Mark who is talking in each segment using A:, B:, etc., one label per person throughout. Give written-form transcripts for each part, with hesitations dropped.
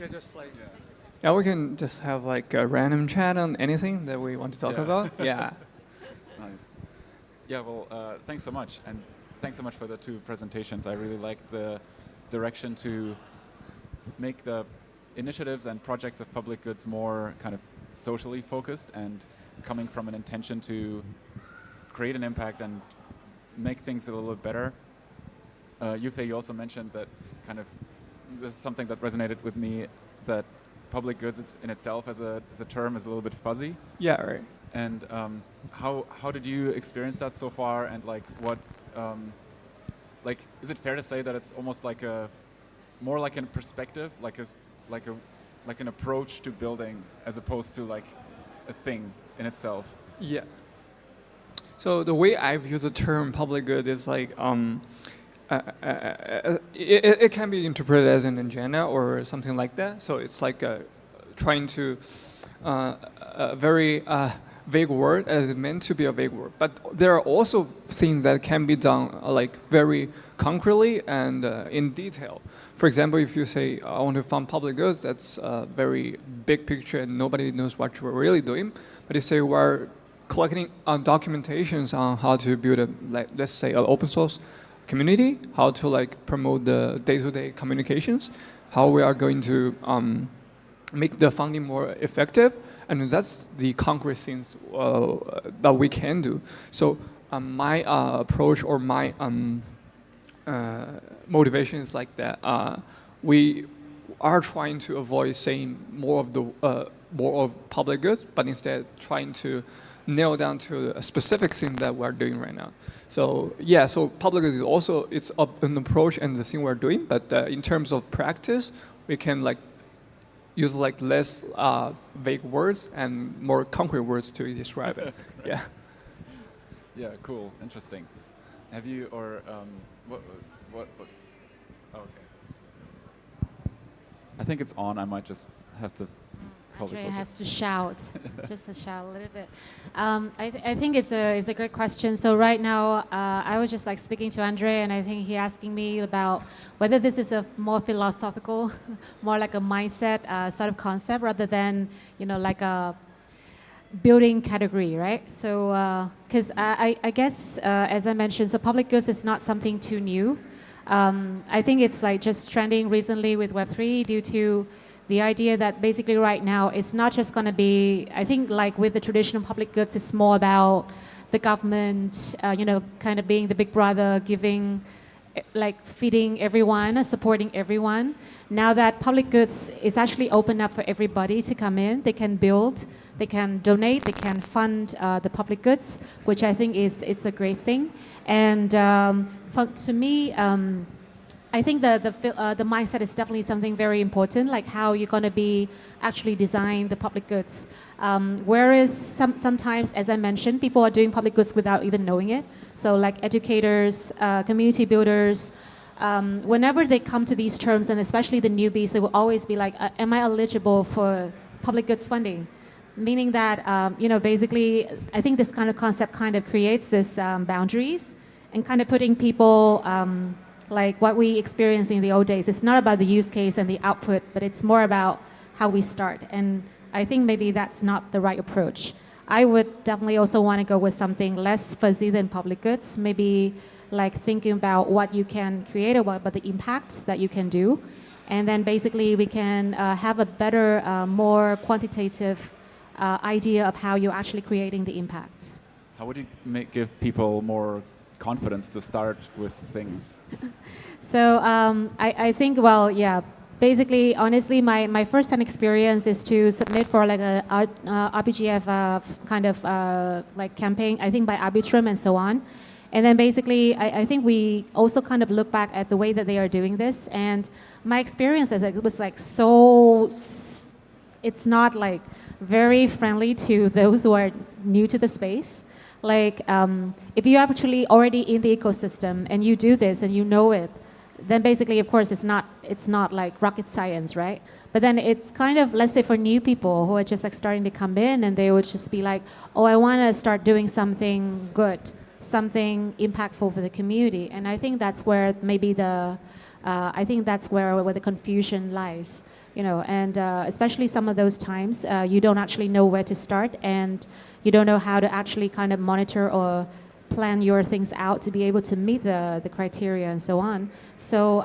A: Yeah, just like yeah, we can just have like a random chat on anything that we want to talk about. Yeah.
B: Nice. Yeah, well, thanks so much. And thanks so much for the two presentations. I really like the direction to make the initiatives and projects of public goods more kind of socially focused and coming from an intention to create an impact and make things a little bit better. Yufei, you also mentioned that kind of this is something that resonated with me, that public goods in itself as a term is a little bit fuzzy.
A: Yeah, right.
B: And how did you experience that so far? And like what, like is it fair to say that it's almost like more like a perspective, like an approach to building as opposed to like a thing in itself?
A: Yeah. So the way I've used the term public good is like it can be interpreted as an agenda or something like that. So it's like trying to a very vague word as it's meant to be a vague word. But there are also things that can be done like very concretely and in detail. For example, if you say, I want to fund public goods, that's a very big picture and nobody knows what you're really doing. But you say we're collecting documentations on how to build a, like, let's say, an open source community, how to like promote the day-to-day communications, how we are going to make the funding more effective, and that's the concrete things that we can do. So my approach or my motivation is like that. We are trying to avoid saying more of public goods, but instead trying to nail down to a specific thing that we're doing right now. So yeah, so public goods is also it's an approach and the thing we're doing, but in terms of practice, we can like use like less vague words and more concrete words to describe it. Yeah.
B: Yeah, cool, interesting. Have you or what? Oh, okay. I think it's on. I might just have to.
C: Andre has to shout, just to shout a little bit. I think it's a great question. So right now, I was just like speaking to Andre, and I think he asking me about whether this is a more philosophical, more like a mindset sort of concept, rather than like a building category, right? So because I guess as I mentioned, so public goods is not something too new. I think it's like just trending recently with Web3 due to the idea that basically right now it's not just going to be, I think like with the traditional public goods, it's more about the government, kind of being the big brother, giving, like feeding everyone, supporting everyone. Now that public goods is actually open up for everybody to come in, they can build, they can donate, they can fund the public goods, which I think it's a great thing. And to me, I think the mindset is definitely something very important, like how you're going to be actually design the public goods. Whereas sometimes, as I mentioned, people are doing public goods without even knowing it. So like educators, community builders, whenever they come to these terms, and especially the newbies, they will always be like, am I eligible for public goods funding? Meaning that, basically, I think this kind of concept kind of creates this boundaries and kind of putting people like what we experienced in the old days. It's not about the use case and the output, but it's more about how we start. And I think maybe that's not the right approach. I would definitely also want to go with something less fuzzy than public goods, maybe like thinking about what you can create or about the impact that you can do. And then basically we can have a better, more quantitative idea of how you're actually creating the impact.
B: How would you give people more confidence to start with things?
C: So I think, well, yeah, basically, honestly, my first-hand experience is to submit for like a RPGF kind of like campaign, I think by Arbitrum and so on. And then basically, I think we also kind of look back at the way that they are doing this. And my experience is it was like so, it's not like very friendly to those who are new to the space. Like, if you're actually already in the ecosystem and you do this and you know it, then basically, of course, it's not like rocket science, right? But then it's kind of, let's say for new people who are just like starting to come in and they would just be like, oh, I want to start doing something good, something impactful for the community. And I think that's where maybe the I think that's where the confusion lies. And especially some of those times, you don't actually know where to start, and you don't know how to actually kind of monitor or plan your things out to be able to meet the criteria and so on. So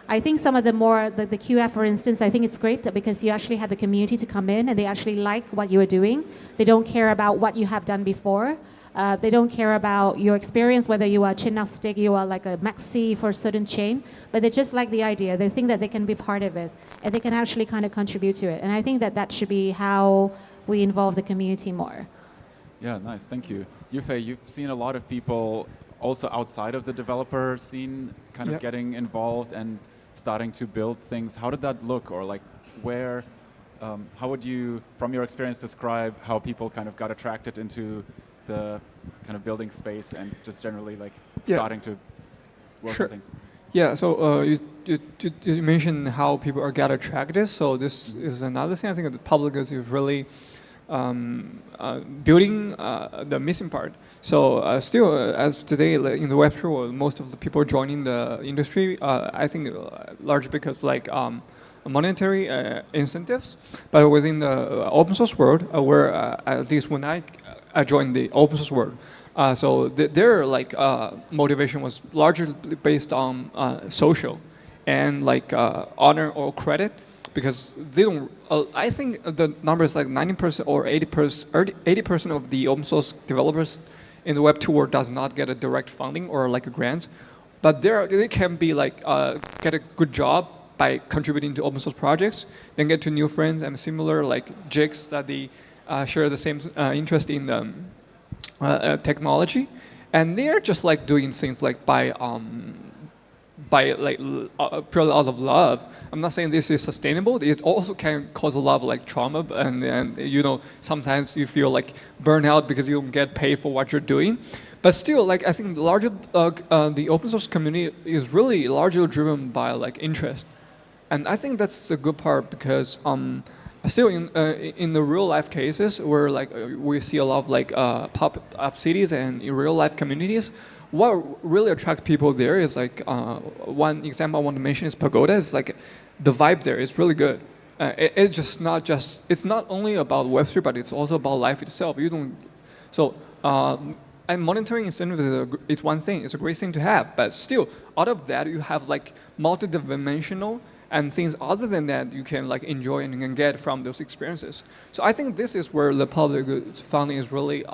C: I think some of the QF, for instance, I think it's great because you actually have the community to come in and they actually like what you are doing. They don't care about what you have done before. They don't care about your experience, whether you are chain agnostic, you are like a maxi for a certain chain, but they just like the idea. They think that they can be part of it and they can actually kind of contribute to it. And I think that should be how we involve the community more.
B: Yeah, nice, thank you. Yufei, you've seen a lot of people also outside of the developer scene kind of getting involved and starting to build things. How did that look, or like where, how would you, from your experience, describe how people kind of got attracted into the kind of building space and just generally like starting to work on things?
A: Yeah, so you mentioned how people are get attracted. So this is another thing I think the public is really building the missing part. So still, as today in the Web3 world, most of the people joining the industry, I think largely because like monetary incentives. But within the open source world, where at least when I joined the open source world, so their like motivation was largely based on social and like honor or credit. Because they don't, I think the number is like 90% or 80% of the open source developers in the Web2 world does not get a direct funding or like a grants, but they can be like get a good job by contributing to open source projects, then get to new friends and similar like jigs that they share the same interest in technology, and they're just like doing things like by like purely out of love. I'm not saying this is sustainable. It also can cause a lot of like trauma, and you know, sometimes you feel like burnout because you don't get paid for what you're doing. But still, like I think the larger the open source community is really largely driven by like interest, and I think that's a good part because still in the real life cases where like we see a lot of like pop up cities and in real life communities. What really attracts people there is like one example I want to mention is Pagoda. It's like the vibe there is really good. It's just not just, it's not only about Web3, but it's also about life itself. You don't, so and monitoring incentives is one thing. It's a great thing to have, but still out of that you have like multidimensional and things other than that you can like enjoy and you can get from those experiences. So I think this is where the public funding is really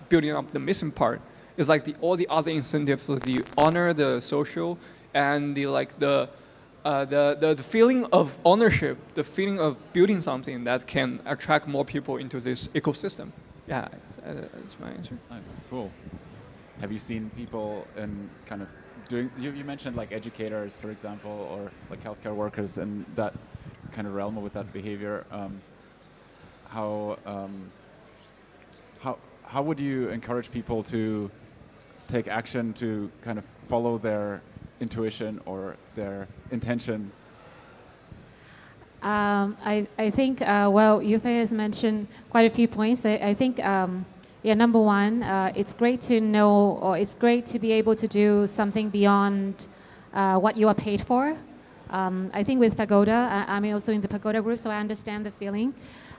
A: building up the missing part. It's like all the other incentives, like the honor, the social, and the like the feeling of ownership, the feeling of building something that can attract more people into this ecosystem. Yeah, that's my answer.
B: Nice, cool. Have you seen people in kind of doing? You mentioned like educators, for example, or like healthcare workers, and that kind of realm with that behavior. How would you encourage people to take action to kind of follow their intuition or their intention?
C: I think, well, Yufei has mentioned quite a few points. I think, yeah, number one, it's great to know, or it's great to be able to do something beyond what you are paid for. I think with Pagoda, I'm also in the Pagoda group, so I understand the feeling.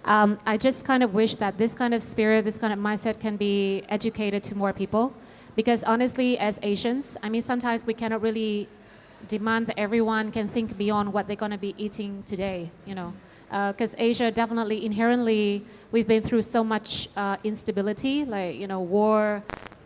C: I just kind of wish that this kind of spirit, this kind of mindset can be educated to more people. Because honestly, as Asians, I mean, sometimes we cannot really demand that everyone can think beyond what they're going to be eating today, you know. Because Asia definitely, inherently, we've been through so much instability, like, you know, war,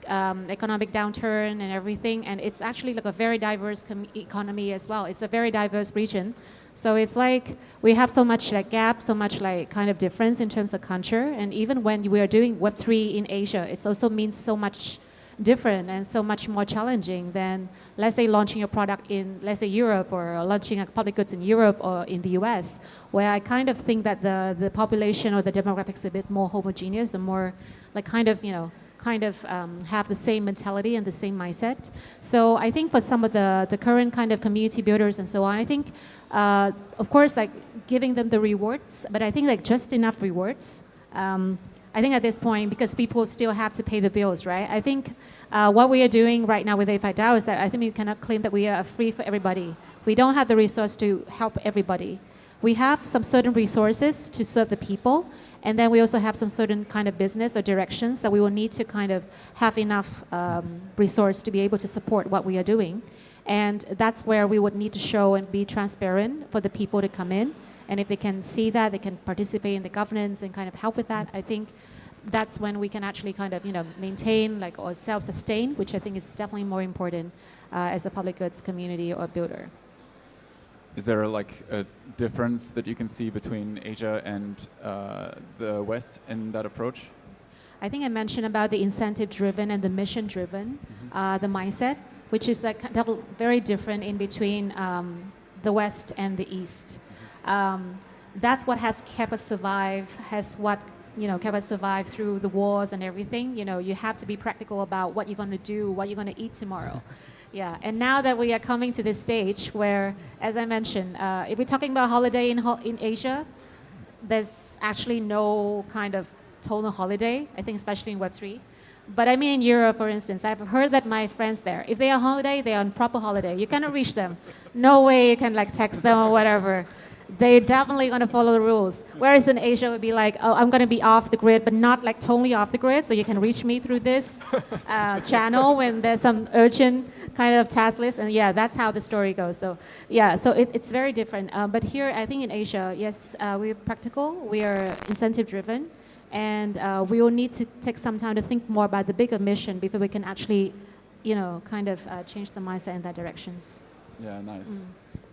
C: economic downturn and everything. And it's actually like a very diverse economy as well. It's a very diverse region. So it's like we have so much like gap, so much like kind of difference in terms of culture. And even when we are doing Web3 in Asia, it also means so much different and so much more challenging than, let's say, launching a product in, let's say, Europe, or launching a public goods in Europe or in the US, where I kind of think that the population or the demographics are a bit more homogeneous and more like kind of, you know, have the same mentality and the same mindset. So I think for some of the current kind of community builders and so on, I think, of course, like giving them the rewards, but I think like just enough rewards. I think at this point, because people still have to pay the bills, right? I think what we are doing right now with ETHKL is that I think we cannot claim that we are free for everybody. We don't have the resource to help everybody. We have some certain resources to serve the people, and then we also have some certain kind of business or directions that we will need to kind of have enough resource to be able to support what we are doing. And that's where we would need to show and be transparent for the people to come in. And if they can see that, they can participate in the governance and kind of help with that. I think that's when we can actually kind of, maintain like or self-sustain, which I think is definitely more important as a public goods community or builder.
B: Is there like a difference that you can see between Asia and the West in that approach?
C: I think I mentioned about the incentive-driven and the mission-driven, the mindset, which is like very different in between the West and the East. That's what has kept us kept us survive through the wars and everything. You have to be practical about what you're going to do, what you're going to eat tomorrow. Yeah, and now that we are coming to this stage where, as I mentioned, if we're talking about holiday in Asia, there's actually no kind of total holiday, I think especially in Web3. But I mean in Europe, for instance, I've heard that my friends there, if they are on holiday, they are on proper holiday. You cannot reach them. No way you can like text them or whatever. They're definitely going to follow the rules. Whereas in Asia, it would be like, oh, I'm going to be off the grid, but not like totally off the grid. So you can reach me through this channel when there's some urgent kind of task list. And yeah, that's how the story goes. So yeah, so it's very different. But here, I think in Asia, yes, we're practical. We are incentive driven. And we will need to take some time to think more about the bigger mission before we can actually, kind of change the mindset in that directions.
B: Yeah, nice.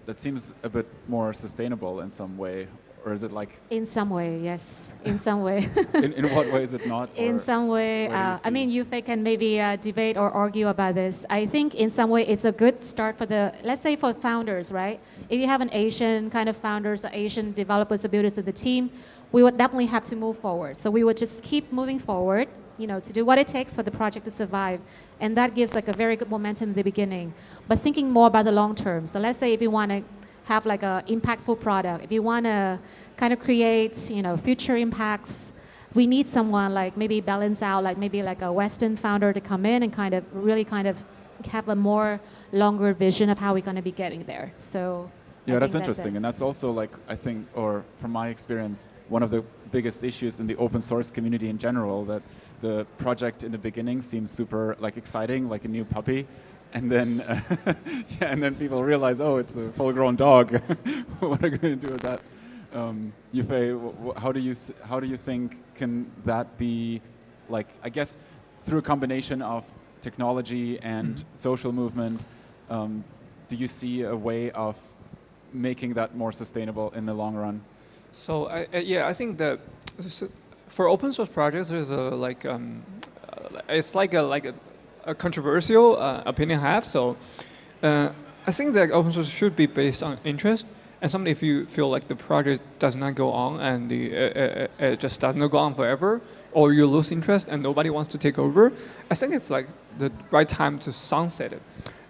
B: That seems a bit more sustainable in some way, or is it like?
C: In some way, yes. In some way.
B: in what way is it not?
C: In some way, I mean, Yufei can maybe debate or argue about this. I think in some way it's a good start for let's say for founders, right? If you have an Asian kind of founders or Asian developers or builders of the team, we would definitely have to move forward. So we would just keep moving forward, to do what it takes for the project to survive. And that gives like a very good momentum in the beginning. But thinking more about the long term. So let's say if you want to have like a impactful product, if you want to kind of create, future impacts, we need someone like maybe balance out, like maybe like a Western founder to come in and kind of really kind of have a more longer vision of how we're going to be getting there. So
B: yeah, that's interesting. And that's also like, I think, or from my experience, one of the biggest issues in the open source community in general, that the project in the beginning seems super like exciting, like a new puppy. And then, and then people realize, oh, it's a full-grown dog. What are you going to do with that? Yufei, how do you think can that be, like, I guess, through a combination of technology and social movement, do you see a way of making that more sustainable in the long run?
A: So I think that for open source projects, there's it's like a controversial opinion I have. So I think that open source should be based on interest. And something if you feel like the project does not go on and it just does not go on forever, or you lose interest and nobody wants to take over, I think it's like the right time to sunset it.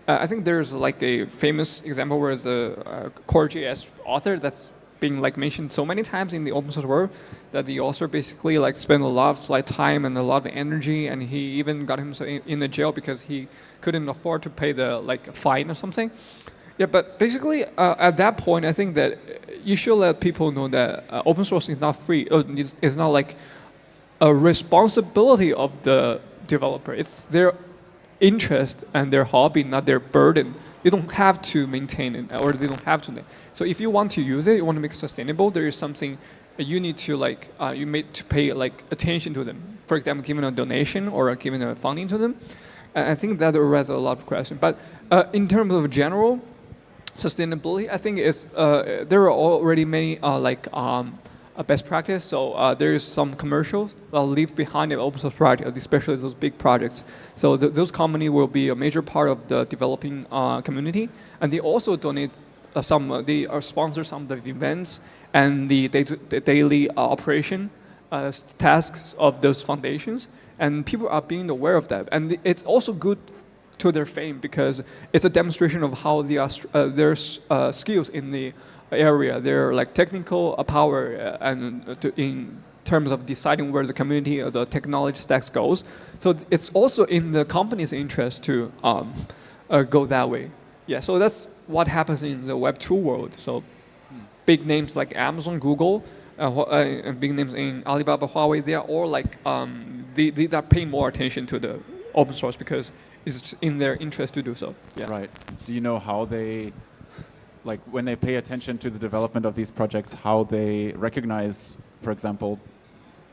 A: I think there's like a famous example where the Core.js author that's being like mentioned so many times in the open source world that the author basically like spent a lot of like time and a lot of energy, and he even got himself in the jail because he couldn't afford to pay the like fine or something. Yeah, but basically at that point, I think that you should let people know that open source is not free. It's not like a responsibility of the developer. It's their interest and their hobby, not their burden. They don't have to maintain it, or they don't have to. So if you want to use it, you want to make it sustainable, there is something you need to like, you need to pay like attention to them. For example, giving a donation or giving a funding to them. I think that raises a lot of questions. But in terms of general sustainability, I think it's there are already many a best practice. So there is some commercials that leave behind the open source project, especially those big projects. So those companies will be a major part of the developing community, and they also donate they sponsor some of the events and the daily operation tasks of those foundations, and people are being aware of that. And it's also good to their fame because it's a demonstration of how they are their skills in the area, their like technical power and in terms of deciding where the community or the technology stacks goes. So it's also in the company's interest to go that way. Yeah, so that's what happens in the Web 2 world. So big names like Amazon, Google, and big names in Alibaba, Huawei, they are all like, they are paying more attention to the open source because it's in their interest to do so. Yeah.
B: Right. Do you know how they, like when they pay attention to the development of these projects, how they recognize, for example,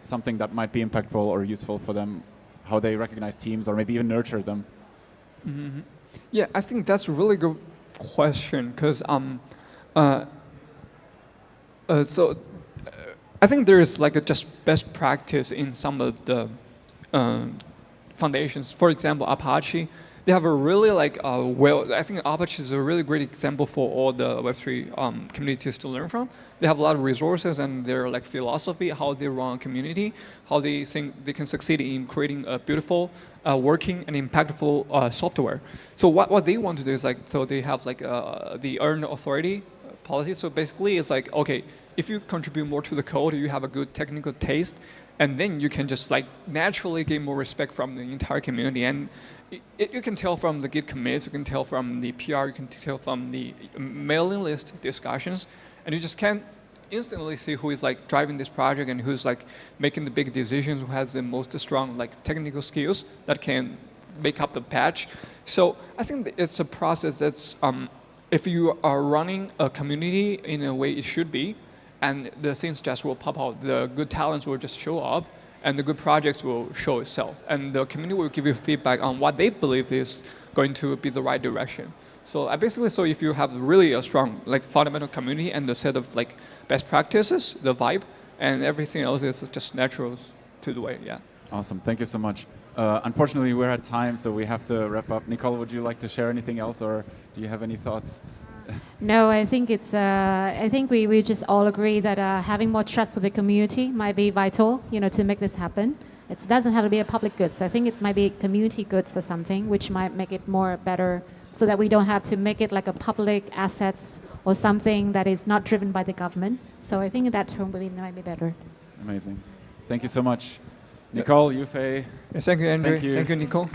B: something that might be impactful or useful for them, how they recognize teams or maybe even nurture them?
A: Mm-hmm. Yeah, I think that's a really good question because I think there is like a just best practice in some of the foundations. For example, Apache, they have a really like I think Apache is a really great example for all the Web3 communities to learn from. They have a lot of resources and their like philosophy, how they run a community, how they think they can succeed in creating a beautiful, working and impactful software. So what they want to do is like, so they have like the earned authority policy. So basically it's like, okay, if you contribute more to the code, you have a good technical taste, and then you can just like naturally gain more respect from the entire community. And you can tell from the Git commits, you can tell from the PR, you can tell from the mailing list discussions, and you just can instantly see who is like driving this project and who's like making the big decisions, who has the most strong like technical skills that can make up the patch. So I think it's a process that's, if you are running a community in a way it should be, and the things just will pop out, the good talents will just show up, and the good projects will show itself. And the community will give you feedback on what they believe is going to be the right direction. So so if you have really a strong like fundamental community and the set of like best practices, the vibe, and everything else is just natural to the way, yeah.
B: Awesome, thank you so much. Unfortunately, we're at time, so we have to wrap up. Nicole, would you like to share anything else, or do you have any thoughts?
C: No, I think it's. I think we just all agree that having more trust with the community might be vital, to make this happen. It doesn't have to be a public good, so I think it might be community goods or something, which might make it more better, so that we don't have to make it like a public assets or something that is not driven by the government. So I think in that term might be better.
B: Amazing, thank you so much, Nicole, Yufei.
A: Thank you, Andre.
B: Thank you.
A: Thank you, Nicole.